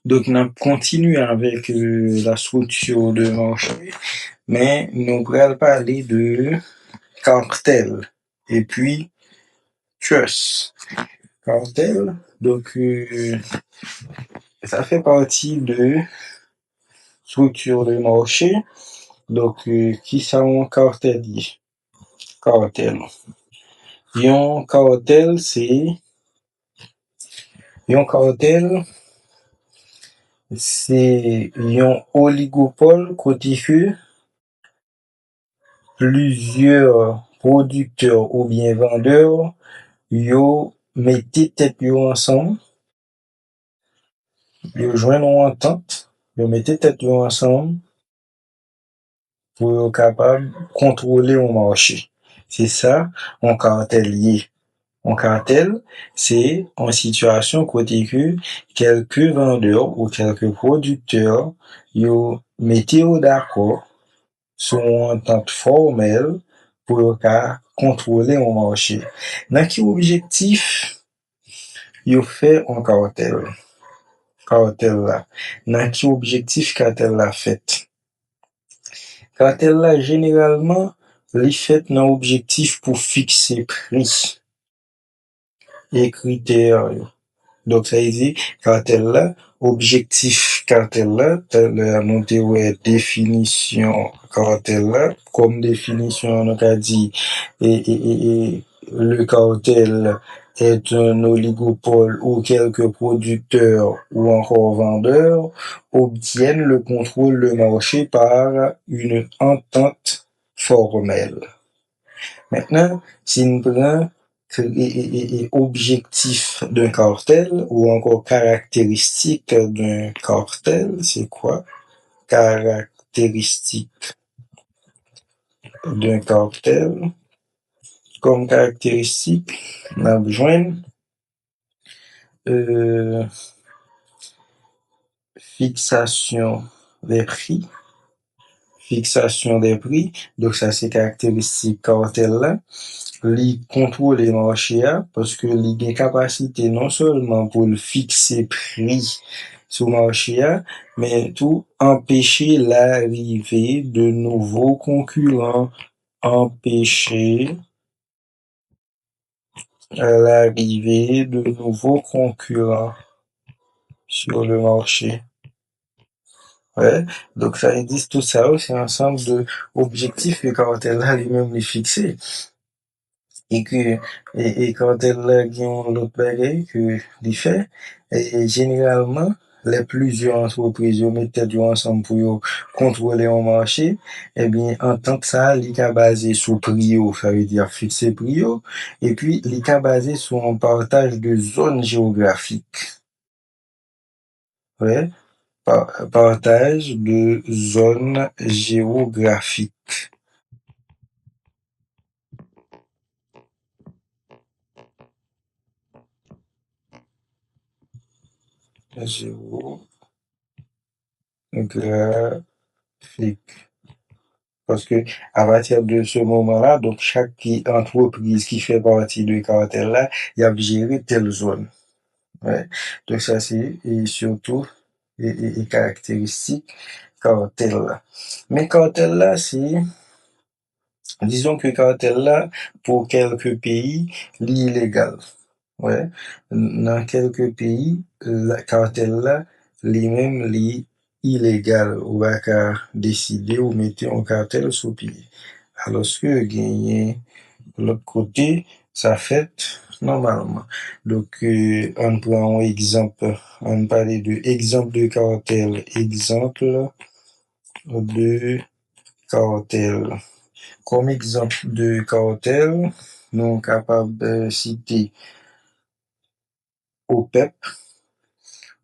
Donc, on continue avec la structure de marché, mais nous allons parler de cartel et puis trust. Cartel, donc ça fait partie de structure de marché. Donc, qui sont carteliers? Cartel. Un cartel, c'est un oligopole côté que plusieurs producteurs ou bien vendeurs yo mettez tête yo ensemble, yo joignent une entente, yo mettez tête yo ensemble pour être capable de contrôler un marché. C'est ça, un cartelier. Un cartel, c'est en situation côté que quelques vendeurs ou quelques producteurs, yo mettez au d'accord sur une entente formelle pour contrôler un marché. Dans quel objectif yo fait un cartel? Cartel là. Dans quel objectif cartel là fait? Cartel là, généralement, li fait dans objectif pour fixer prix et critères. Donc, ça veut dire, cartel là, objectif cartel là, nous avons définition cartel là, comme définition, on a dit, et le cartel est un oligopole où quelques producteurs ou encore vendeurs obtiennent le contrôle du marché par une entente formelle. Maintenant, si nous prenons objectif d'un cartel ou encore caractéristique d'un cartel, c'est quoi? Caractéristique d'un cartel. Comme caractéristique, on a besoin fixation des prix. Fixation des prix. Donc ça, c'est caractéristique cartel là. Li contrôler marché parce que li gen capacité non seulement pour le fixer prix sur marché mais tout empêcher l'arrivée de nouveaux concurrents, empêcher l'arrivée de nouveaux concurrents sur le marché. Ouais, donc ça existe tout ça, c'est un ensemble de objectifs que cartel là lui-même les fixé. Et que quand elle gagne l'autre bagaille que il fait et généralement les plusieurs entreprises mettent tête ensemble pour contrôler un marché et bien en tant que ça il est basé sur prix ça veut dire fixer prix et puis il est basé sur un partage de zones géographiques. Ouais, partage de zones géographiques. Géographique. Parce que à partir de ce moment-là, donc chaque entreprise qui fait partie du cartel là, il a géré telle zone. Ouais. Donc ça c'est et surtout et caractéristique cartel là. Mais cartel là c'est disons que cartel là pour quelques pays l'illégal. Ouais. Dans quelques pays le cartel là lui-même illégal ou va décider ou mettre un cartel sous pied. Alors que gagner l'autre côté, ça fait normalement. Donc, on prend un exemple, on parle de exemple de cartel, exemple de cartel. Comme exemple de cartel, nous sommes capables de citer OPEP.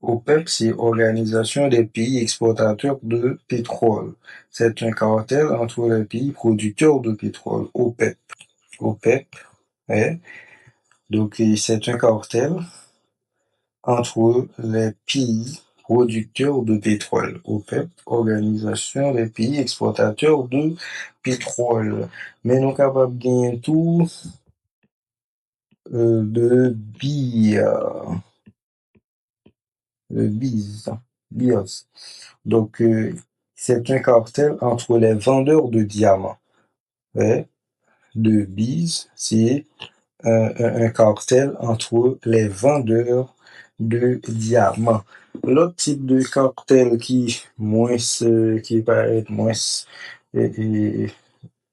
OPEP, c'est Organisation des pays exportateurs de pétrole. C'est un cartel entre les pays producteurs de pétrole. OPEP. OPEP, ouais. Donc, c'est un cartel entre les pays producteurs de pétrole. OPEP, Organisation des pays exportateurs de pétrole. Mais nous sommes capables de gagner tout de BIA. Le BIS. Beers. Donc, c'est un cartel entre les vendeurs de diamants. Ouais, de Bees, c'est un cartel entre les vendeurs de diamants. L'autre type de cartel qui paraît moins euh,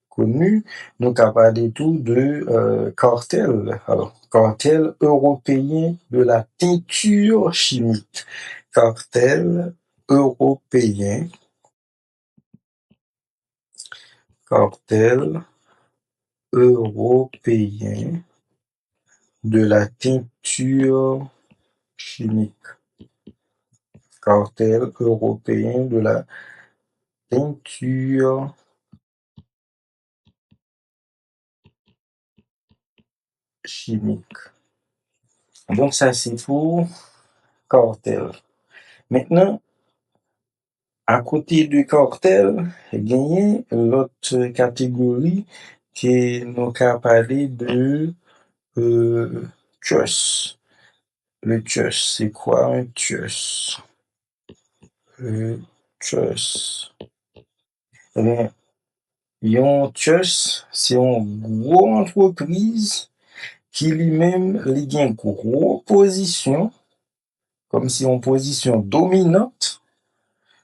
connu, donc à parler tout de cartel. Alors, cartel européen de la teinture chimique. Cartel européen, cartel européen de la teinture chimique. Cartel européen de la teinture chimique. Donc ça c'est pour cartel. Maintenant, à côté du cartel, gagné l'autre catégorie qui nous a parlé de trust. Le trust, c'est quoi un trust? Le trust. Eh bien, yon trust, c'est une grosse entreprise qui lui-même li gen gros position, comme si en position dominante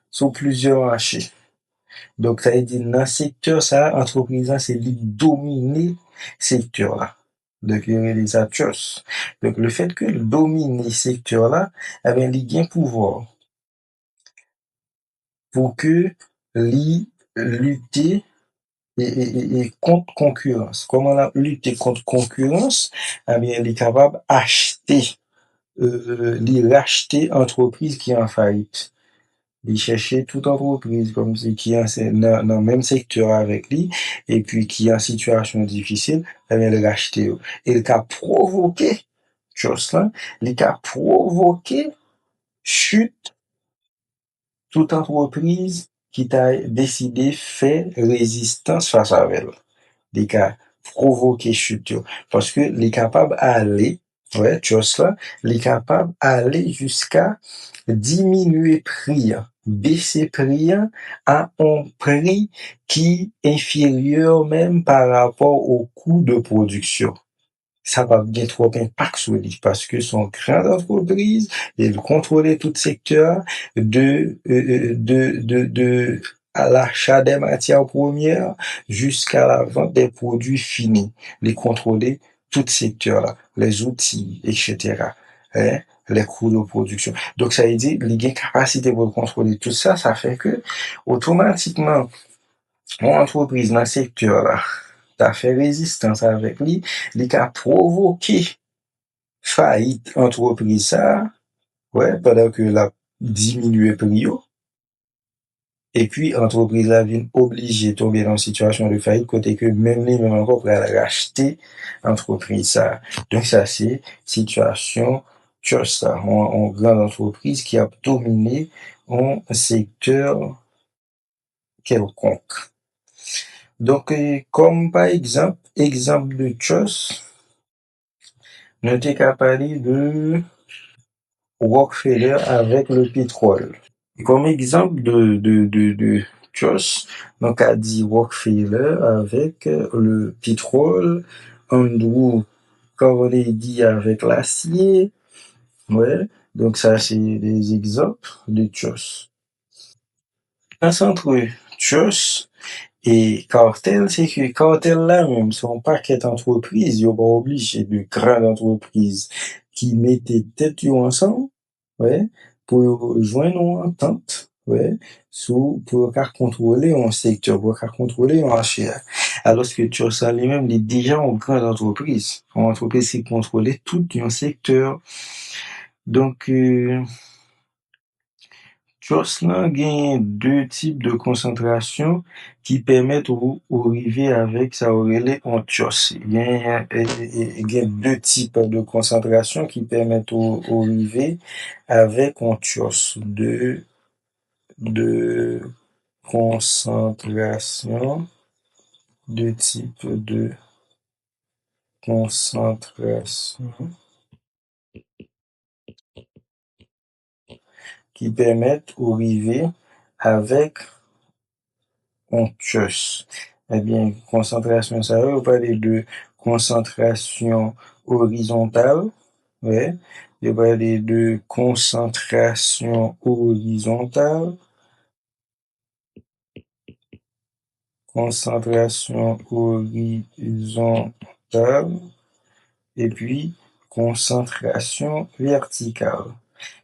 sur plusieurs marchés. Donc, ça veut dire, dans le secteur, ça, entreprise, c'est lui dominer secteur là. Donc, il y a des acteurs. Donc, le fait que dominer secteur là, eh bien, il gain pouvoir pour que lui lutter et contre concurrence. Comment la lutter contre concurrence? Eh bien, il est capable d'acheter, racheter entreprise qui est en faillite. Il cherchait toute entreprise comme si qui est dans le même secteur avec lui et puis qui est en situation difficile, eh bien, le racheter. Et il a provoqué, chose là, il a provoqué chute toute entreprise qui t'a décidé faire résistance face à elle. Il a provoqué chute parce que il est capable d'aller, ouais, chose là, il est capable d'aller jusqu'à diminuer prix, baisser prix à un prix qui est inférieur même par rapport au coût de production. Ça va bien trop d'impact sur lui parce que son grande entreprise, il contrôlait tout secteur à l'achat des matières premières jusqu'à la vente des produits finis. Il contrôlait tout secteur là, les outils, etc. Hein, les coûts de production. Donc ça veut dire, il a une capacité pour contrôler tout ça, ça fait que automatiquement, mon entreprise dans le secteur là, t'as fait résistance avec lui, il a provoqué faillite entreprise ça, ouais, pendant que la diminué prix et puis entreprise la vient obligée de tomber dans une situation de faillite côté que même les même encore pour aller racheter entreprise ça. Donc ça c'est situation just ça, en grande entreprise qui a dominé un secteur quelconque. Donc, comme par exemple de chose, nous t'ai qu'à parler de Rockefeller avec le pétrole. Comme exemple de chose, donc a dit Rockefeller avec le pétrole, Andrew Carnegie avec l'acier, ouais. Donc ça c'est des exemples de choses. Entre choses et cartel, c'est que cartel là même, son paquet d'entreprises, ils pas obligé de grandes entreprises qui mettaient tête ensemble, ouais, pour joindre une entente, ouais, pour contrôler un secteur, pour contrôler un marché. Alors que tu ça lui-même, il est déjà en grande entreprise. Une entreprise qui contrôlait tout un secteur. Donc, Jocelyn gagne deux types de concentration qui permettent au arriver avec ça aurait en Joss. Il y a deux types de concentration qui permettent au arriver avec en Joss. De concentration, deux types de concentration qui permettent d'arriver avec un chose. Eh bien, concentration, ça veut parler de concentration horizontale, ouais. Je vais parler de concentration horizontale, et puis concentration verticale.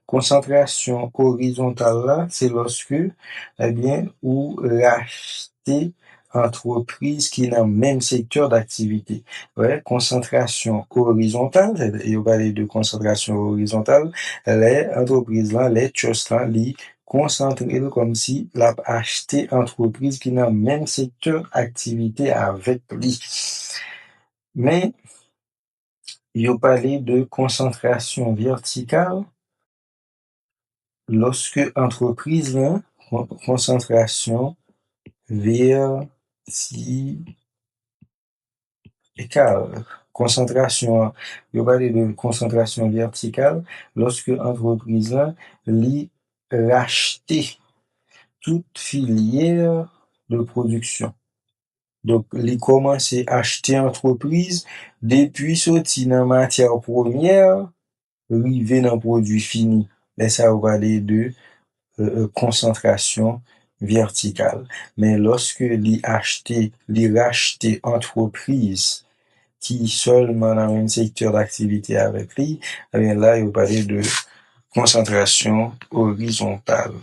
Concentration horizontale là, c'est lorsque, eh bien, ou racheter entreprise qui est dans le même secteur d'activité. Ouais, concentration horizontale, et on parle de concentration horizontale, les entreprises là, les choses là, les concentrer comme si l'a acheté entreprise qui est dans le même secteur activité avec lui. Mais, il parlé de concentration verticale, lorsque entreprise là, concentration verticale, concentration, il parler de concentration verticale lorsque entreprise là, li racheter toute filière de production. Donc, li commencer à acheter entreprise depuis sorti dans matière première, rivé dans produit fini. Et ça, on va parler de concentration verticale. Mais lorsque li racheter entreprise qui seulement dans un secteur d'activité avec lui, eh bien là, il va parler de concentration horizontale.